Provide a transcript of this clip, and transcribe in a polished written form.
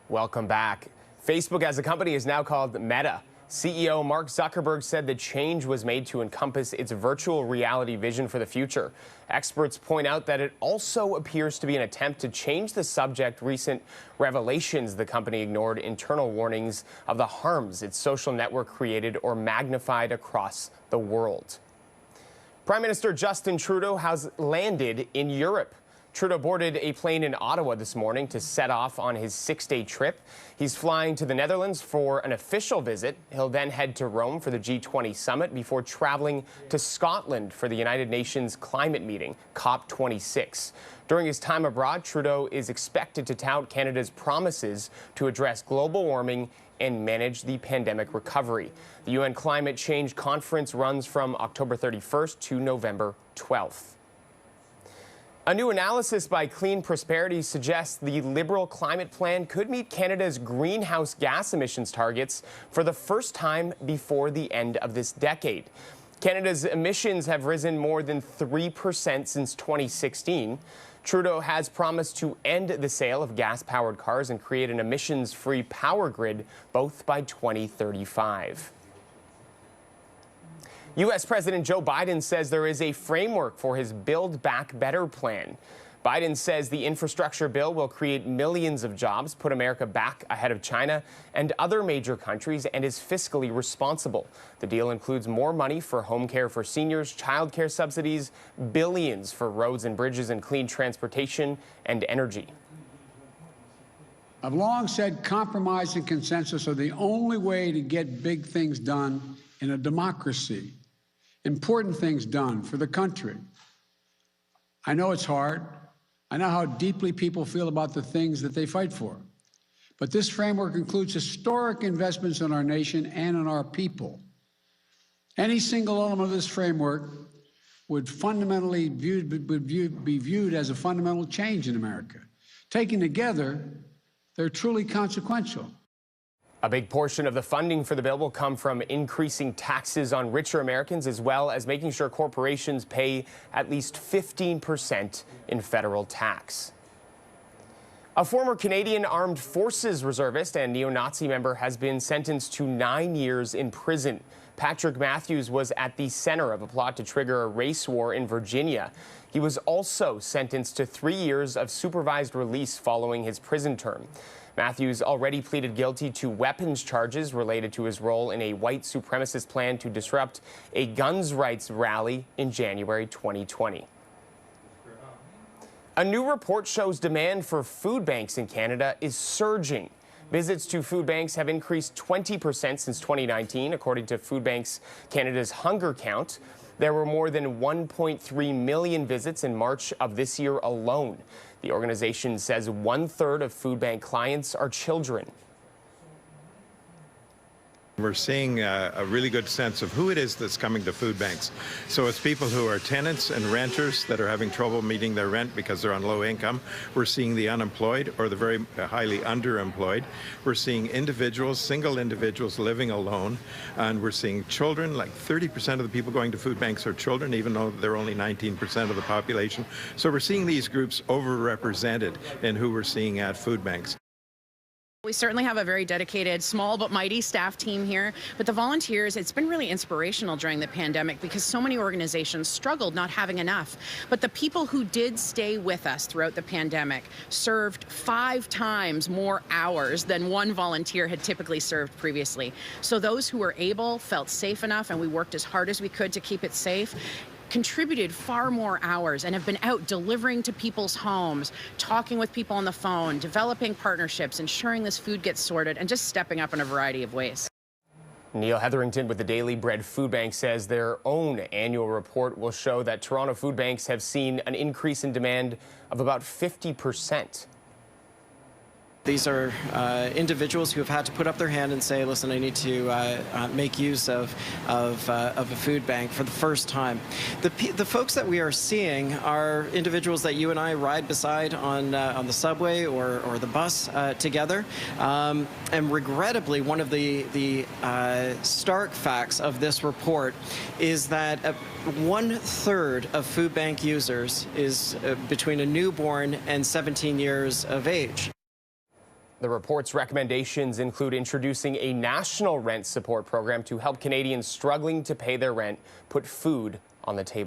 Welcome back. Facebook as a company is now called Meta. CEO Mark Zuckerberg said the change was made to encompass its virtual reality vision for the future. Experts point out that it also appears to be an attempt to change the subject. Recent revelations the company ignored internal warnings of the harms its social network created or magnified across the world. Prime Minister Justin Trudeau has landed in Europe. Trudeau boarded a plane in Ottawa this morning to set off on his 6-day trip. He's flying to the Netherlands for an official visit. He'll then head to Rome for the G20 summit before traveling to Scotland for the United Nations climate meeting, COP26. During his time abroad, Trudeau is expected to tout Canada's promises to address global warming and manage the pandemic recovery. The UN Climate Change Conference runs from October 31st to November 12th. A new analysis by Clean Prosperity suggests the Liberal climate plan could meet Canada's greenhouse gas emissions targets for the first time before the end of this decade. Canada's emissions have risen more than 3% since 2016. Trudeau has promised to end the sale of gas-powered cars and create an emissions-free power grid, both by 2035. U.S. President Joe Biden says there is a framework for his Build Back Better plan. Biden says the infrastructure bill will create millions of jobs, put America back ahead of China and other major countries, and is fiscally responsible. The deal includes more money for home care for seniors, child care subsidies, billions for roads and bridges and clean transportation and energy. I've long said compromise and consensus are the only way to get big things done in a democracy. Important things done for the country. I know it's hard. I know how deeply people feel about the things that they fight for. But this framework includes historic investments in our nation and in our people. Any single element of this framework would fundamentally be viewed as a fundamental change in America. Taken together, they're truly consequential. A big portion of the funding for the bill will come from increasing taxes on richer Americans, as well as making sure corporations pay at least 15% in federal tax. A former Canadian Armed Forces reservist and neo-Nazi member has been sentenced to 9 years in prison. Patrick Matthews was at the center of a plot to trigger a race war in Virginia. He was also sentenced to 3 years of supervised release following his prison term. Matthews already pleaded guilty to weapons charges related to his role in a white supremacist plan to disrupt a guns rights rally in January 2020. A new report shows demand for food banks in Canada is surging. Visits to food banks have increased 20% since 2019, according to Food Banks Canada's hunger count. There were more than 1.3 million visits in March of this year alone. The organization says 1/3 of food bank clients are children. We're seeing a really good sense of who it is that's coming to food banks. So it's people who are tenants and renters that are having trouble meeting their rent because they're on low income. We're seeing the unemployed or the very highly underemployed. We're seeing individuals, single individuals living alone. And we're seeing children, like 30% of the people going to food banks are children, even though they're only 19% of the population. So we're seeing these groups overrepresented in who we're seeing at food banks. We certainly have a very dedicated, small but mighty staff team here. But the volunteers, it's been really inspirational during the pandemic because so many organizations struggled not having enough. But the people who did stay with us throughout the pandemic served 5 times more hours than one volunteer had typically served previously. So those who were able felt safe enough, and we worked as hard as we could to keep it safe, contributed far more hours and have been out delivering to people's homes, talking with people on the phone, developing partnerships, ensuring this food gets sorted, and just stepping up in a variety of ways. Neil Hetherington with the Daily Bread Food Bank says their own annual report will show that Toronto food banks have seen an increase in demand of about 50%. These are individuals who have had to put up their hand and say, listen, I need to make use of a food bank for the first time. The folks that we are seeing are individuals that you and I ride beside on the subway or the bus together. And regrettably, one of the stark facts of this report is that 1/3 of food bank users is between a newborn and 17 years of age. The report's recommendations include introducing a national rent support program to help Canadians struggling to pay their rent put food on the table.